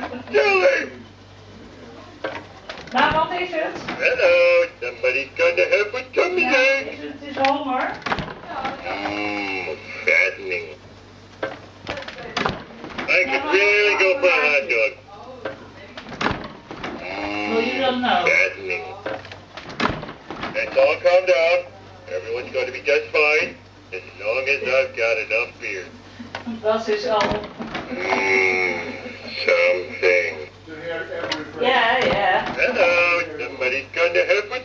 Tell him. Nou, wat is het? Hello, somebody's gonna have a tummy Ja, ache. het is honger. Fattening. I could really go for a hot dog. Well, you don't know. Fattening. Let's all calm down. Everyone's going to be just fine as long as I've got enough beer. Dat is al. Something. Ja, ja. Hello, somebody's gonna have a